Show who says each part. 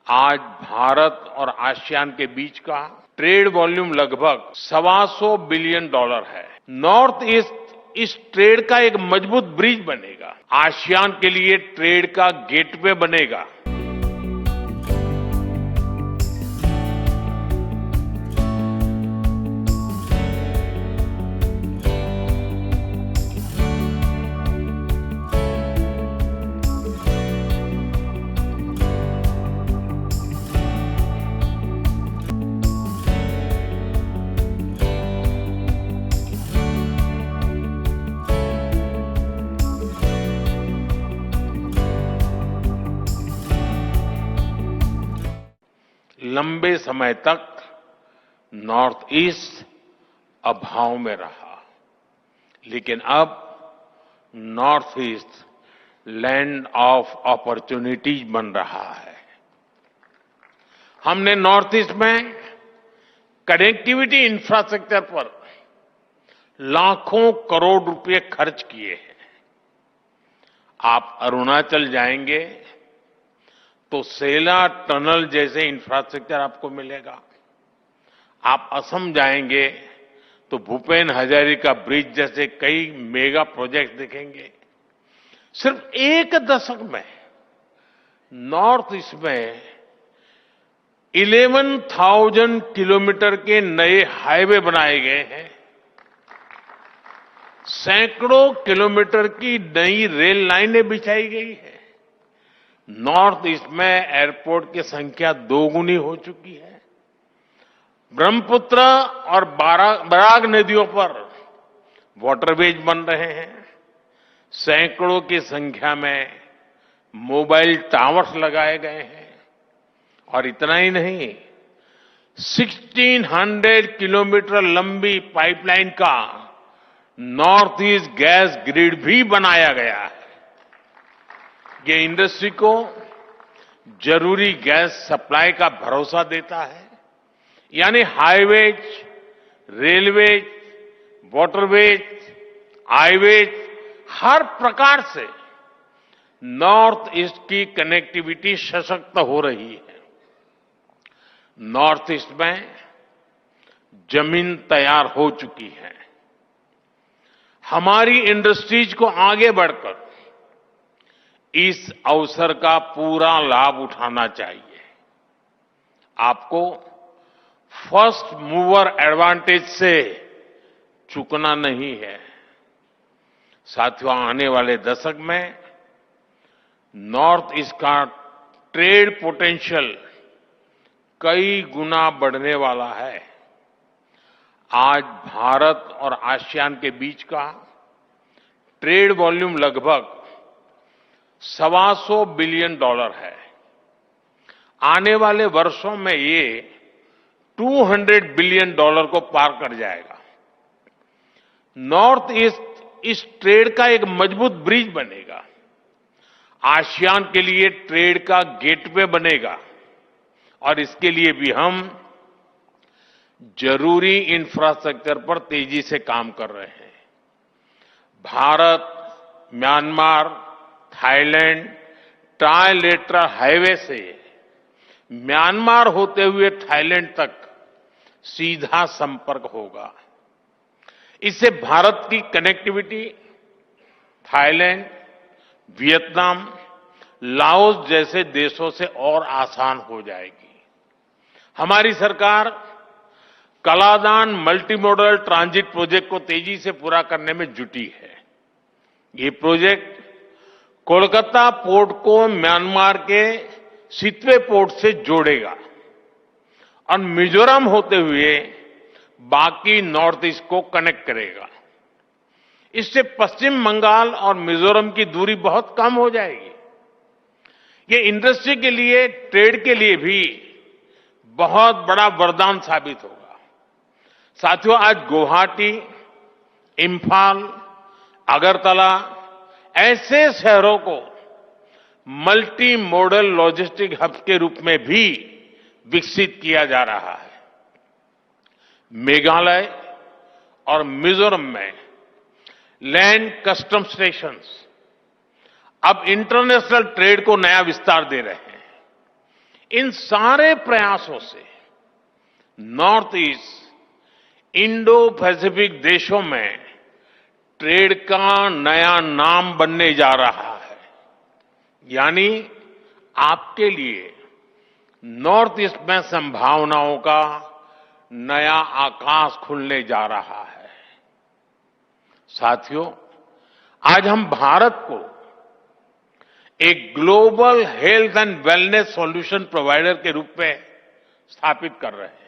Speaker 1: आज भारत और आसियान के बीच का ट्रेड वॉल्यूम लगभग $125 बिलियन है। नॉर्थ ईस्ट इस ट्रेड का एक मजबूत ब्रिज बनेगा, आसियान के लिए ट्रेड का गेटवे बनेगा। लंबे समय तक नॉर्थ ईस्ट अभाव में रहा, लेकिन अब north east land of opportunities बन रहा है। हमने नॉर्थ ईस्ट में कनेक्टिविटी इंफ्रास्ट्रक्चर पर लाखों करोड़ रुपए खर्च किए हैं। आप अरुणाचल जाएंगे तो सेला टनल जैसे इंफ्रास्ट्रक्चर आपको मिलेगा। आप असम जाएंगे तो भूपेन हजारिका ब्रिज जैसे कई मेगा प्रोजेक्ट दिखेंगे। सिर्फ एक दशक में नॉर्थ ईस्ट में 11,000 किलोमीटर के नए हाईवे बनाए गए हैं। सैकड़ों किलोमीटर की नई रेल लाइनें बिछाई गई है। नॉर्थ ईस्ट में एयरपोर्ट की संख्या दोगुनी हो चुकी है। ब्रह्मपुत्र और बराग नदियों पर वाटरवेज बन रहे हैं। सैकड़ों की संख्या में मोबाइल टावर्स लगाए गए हैं। और इतना ही नहीं, 1600 किलोमीटर लंबी पाइपलाइन का नॉर्थ ईस्ट गैस ग्रिड भी बनाया गया है। ये इंडस्ट्री को जरूरी गैस सप्लाई का भरोसा देता है। यानी हाईवेज, रेलवेज, वाटरवेज, हाईवेज, हर प्रकार से नॉर्थ ईस्ट की कनेक्टिविटी सशक्त हो रही है। नॉर्थ ईस्ट में जमीन तैयार हो चुकी है। हमारी इंडस्ट्रीज को आगे बढ़कर इस अवसर का पूरा लाभ उठाना चाहिए। आपको फर्स्ट मूवर एडवांटेज से चूकना नहीं है। साथियों, आने वाले दशक में नॉर्थ ईस्ट का ट्रेड पोटेंशियल कई गुना बढ़ने वाला है। आज भारत और आसियान के बीच का ट्रेड वॉल्यूम लगभग $125 बिलियन है। आने वाले वर्षों में ये $200 बिलियन को पार कर जाएगा। नॉर्थ ईस्ट इस ट्रेड का एक मजबूत ब्रिज बनेगा, आसियान के लिए ट्रेड का गेटवे बनेगा। और इसके लिए भी हम जरूरी इंफ्रास्ट्रक्चर पर तेजी से काम कर रहे हैं। Bharat, Myanmar, Thailand trilateral highway से म्यांमार होते हुए थाईलैंड तक सीधा संपर्क होगा। इससे भारत की कनेक्टिविटी थाईलैंड, वियतनाम, लाओस जैसे देशों से और आसान हो जाएगी। हमारी सरकार Kaladan multi modal transit project को तेजी से पूरा करने में जुटी है। ये प्रोजेक्ट कोलकाता पोर्ट को म्यांमार के सितवे पोर्ट से जोड़ेगा और मिजोरम होते हुए बाकी नॉर्थ ईस्ट को कनेक्ट करेगा। इससे पश्चिम बंगाल और मिजोरम की दूरी बहुत कम हो जाएगी। ये इंडस्ट्री के लिए, ट्रेड के लिए भी बहुत बड़ा वरदान साबित होगा। साथियों, आज गुवाहाटी, इंफाल, अगरतला ऐसे शहरों को मल्टी मॉडल लॉजिस्टिक हब के रूप में भी विकसित किया जा रहा है। मेघालय और मिजोरम में लैंड कस्टम स्टेशंस अब इंटरनेशनल ट्रेड को नया विस्तार दे रहे हैं। इन सारे प्रयासों से नॉर्थ ईस्ट इंडो पैसिफिक देशों में ट्रेड का नया नाम बनने जा रहा है। यानी आपके लिए नॉर्थ ईस्ट में संभावनाओं का नया आकाश खुलने जा रहा है। साथियों, आज हम भारत को एक global health and wellness solution provider के रूप में स्थापित कर रहे हैं।